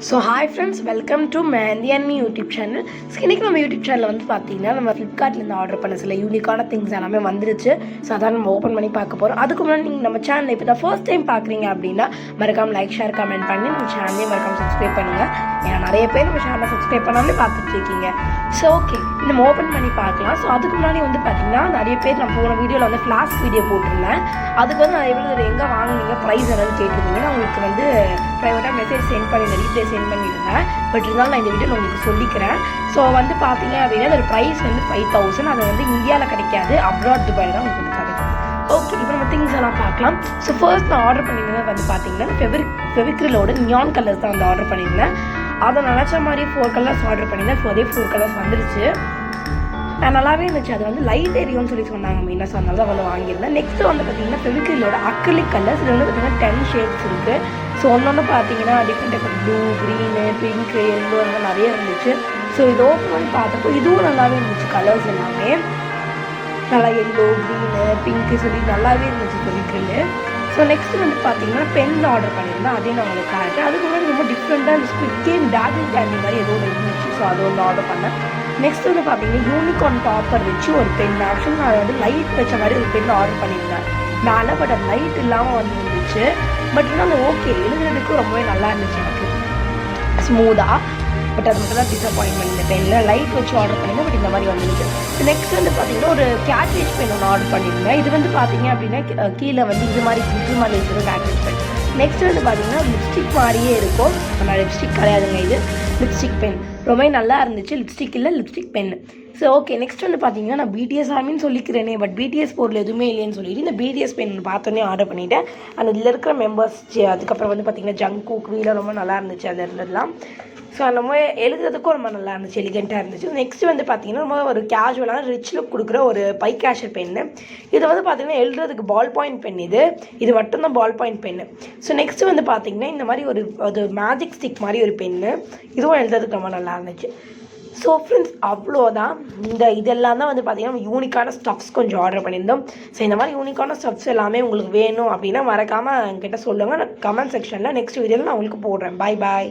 So hi friends, welcome to mehndi and me YouTube channel. இன்றைக்கி நம்ம YouTube சேனலில் வந்து பார்த்தீங்கன்னா நம்ம ஃப்ளிப்கார்ட்லேருந்து ஆர்டர் பண்ண சில யூனிக்கான திங்ஸ் எல்லாமே வந்துருச்சு. ஸோ அதான் நம்ம ஓப்பன் பண்ணி பார்க்க போகிறோம். அதுக்கு முன்னாடி நீங்கள் நம்ம சேனலை இப்போ தான் ஃபர்ஸ்ட் டைம் பார்க்குறீங்க அப்படின்னா மறக்காமல் லைக், ஷேர், கமெண்ட் பண்ணி நம்ம சேனலையும் மறக்காமல் சப்ஸ்கிரைப் பண்ணுங்கள். ஏன்னா நிறைய பேர் நம்ம சேனலை சப்ஸ்கிரைப் பண்ணாமலே பார்த்துட்டு இருக்கீங்க. ஸோ ஓகே, நம்ம ஓப்பன் பண்ணி பார்க்கலாம். ஸோ அதுக்கு முன்னாடி வந்து பார்த்தீங்கன்னா நிறைய பேர் நான் போன வீடியோவில் வந்து ஃப்ளாஷ் வீடியோ போட்டிருந்தேன். அதுக்கு வந்து நிறைய பேர் எங்கே வாங்குனீங்க, ப்ரைஸ் என்னன்னு கேட்டிருந்தீங்க. நான் உங்களுக்கு வந்து ப்ரைவேட்டாக மெசேஜ் சென்ட் பண்ணியிருந்தேன், ரீப்ளே சென்ட் பண்ணியிருந்தேன். பட் இருந்தாலும் நான் இந்த வீடியோ உங்களுக்கு சொல்லிக்கிறேன். ஸோ வந்து பார்த்தீங்க அப்படின்னா அதோட ப்ரைஸ் வந்து 5000. அது வந்து இந்தியாவில் கிடைக்காது, அப்ராட் துபாயில் தான் உங்களுக்கு வந்து கிடைக்கும். ஓகே, இப்போ நம்ம திங்ஸ் எல்லாம் பார்க்கலாம். ஸோ ஃபர்ஸ்ட் நான் ஆர்டர் பண்ணியிருந்தது வந்து பார்த்தீங்கன்னா ஃபெவிக்ரிலோட நியான் கலர்ஸ் தான் வந்து ஆர்டர் பண்ணியிருந்தேன். அதை நினச்ச மாதிரி 4 கலர்ஸ் ஆர்டர் பண்ணியிருந்தேன். ஸோ அதே 4 கலர்ஸ் வந்துருச்சு. நல்லாவே இருந்துச்சு. அது வந்து லைட் ஏரியோன்னு சொன்னாங்க மெயினாக. ஸோ அதனால தான் வந்து வாங்கியிருந்தேன். நெக்ஸ்ட்டு வந்து பார்த்தீங்கன்னா ஃபெவிக்ரிலோட அக்ரிலிக் கலர்ஸ். இது வந்து பார்த்தீங்கன்னா 10 ஷேட்ஸ் இருக்குது. ஸோ ஒன்று பார்த்தீங்கன்னா different type of blue, green, pink, yellow அந்த நிறைய இருந்துச்சு. ஸோ இது ஓப்பன் பண்ணி பார்த்தப்போ இதுவும் நல்லாவே இருந்துச்சு. கலர்ஸ் எல்லாமே நல்லா எல்லோ, க்ரீனு, பிங்க்கு சொல்லி நல்லாவே இருந்துச்சு ஃபெவிக்ரில். ஸோ நெக்ஸ்ட்டு வந்து பார்த்தீங்கன்னா பென் ஆர்டர் பண்ணியிருந்தேன். அதையும் நான் உங்களுக்கு காட்டுறேன். அதுக்கு முன்னாடி ரொம்ப டிஃப்ரெண்ட்டாக இந்த ஸ்குவிட் கேம், டார்ஜிலிங் கேண்டி மாதிரி ஏதோ ஒன்று இருந்துச்சு. ஸோ அது ஒன்று ஆர்டர் பண்ணேன். நெக்ஸ்ட் வந்து பார்த்தீங்கன்னா யூனிகார்ன் டாப்பர் வச்சு ஒரு பென். ஆக்சுவலி நான் வந்து லைட் வச்ச மாதிரி ஒரு பென் ஆர்டர் பண்ணியிருந்தேன் மேலே. பட் அது லைட் இல்லாமல் வந்து இருந்துச்சு. பட் இன்னும் அந்த ஓகே, எழுதுறதுக்கும் ரொம்பவே நல்லா இருந்துச்சு எனக்கு, ஸ்மூத்தாக. பட் அது மட்டும் தான் டிசப்பாயின்மெண்ட். இந்த பெனில் லைட் வச்சு ஆர்டர் பண்ணியிருந்தேன். பட் இந்த மாதிரி வந்துருச்சு. நெக்ஸ்ட் வந்து பார்த்தீங்கன்னா ஒரு கேட்ரேஜ் பென் ஒன்று ஆர்டர் பண்ணியிருந்தேன். இது வந்து பார்த்தீங்க அப்படின்னா கீழே வந்து இது மாதிரி கிரில் மாதிரி இருக்கிற கேட்ரேஜ் பென். நெக்ஸ்ட் வந்து பார்த்தீங்கன்னா லிப்ஸ்டிக் மாதிரியே இருக்கும். ஆனால் லிப்ஸ்டிக் கிடையாதுங்க, இது லிப்ஸ்டிக் பென். ரொம்பவே நல்லா இருந்துச்சு. லிப்ஸ்டிக் இல்லை, lipstick pen. So okay, next வந்து பார்த்தீங்கன்னா நான் பிடிஎஸ் ஆர்மின்னு சொல்லிக்கிறேனே, பட் பிடிஎஸ் பொருள் எதுவுமே இல்லைன்னு சொல்லிட்டு இந்த பிடிஎஸ் பென் பார்த்தோன்னே ஆர்டர் பண்ணிவிட்டேன். அந்த இதில் இருக்கிற மெம்பர்ஸ், அதுக்கப்புறம் வந்து பார்த்தீங்கன்னா ஜங்குக் வீலாம் ரொம்ப நல்லா இருந்துச்சு. அது இருந்ததுலாம். ஸோ அந்த மாதிரி எழுதுறதுக்கும் ரொம்ப நல்லா இருந்துச்சு, எலிகெண்ட்டாக இருந்துச்சு. நெக்ஸ்ட் வந்து பார்த்தீங்கன்னா ரொம்ப ஒரு கேஷுவலான ரிச் லுக் கொடுக்குற ஒரு பை கேஷர் பென்னு. இது வந்து பார்த்தீங்கன்னா எழுதுறதுக்கு பால் பாயிண்ட் பென். இது மட்டும்தான் ball point pen. So next வந்து பார்த்தீங்கன்னா இந்த மாதிரி ஒரு மேஜிக் ஸ்டிக் மாதிரி ஒரு பென்னு. இதுவும் எழுதுறதுக்கு ரொம்ப நல்லா இருந்துச்சு. ஸோ ஃப்ரெண்ட்ஸ், அவ்வளோதான். இதெல்லாம் தான் வந்து பார்த்தீங்கன்னா யூனிக்கான ஸ்டஃப்ஸ் கொஞ்சம் ஆர்டர் பண்ணியிருந்தோம். ஸோ இந்த மாதிரி யூனிக்கான ஸ்டஃப்ஸ் எல்லாமே உங்களுக்கு வேணும் அப்படின்னா மறக்காமல் என்கிட்ட சொல்லுங்கள். நான் கமெண்ட் செக்ஷனில் நெக்ஸ்ட் வீடியோவில் நான் உங்களுக்கு போடுறேன். பாய்.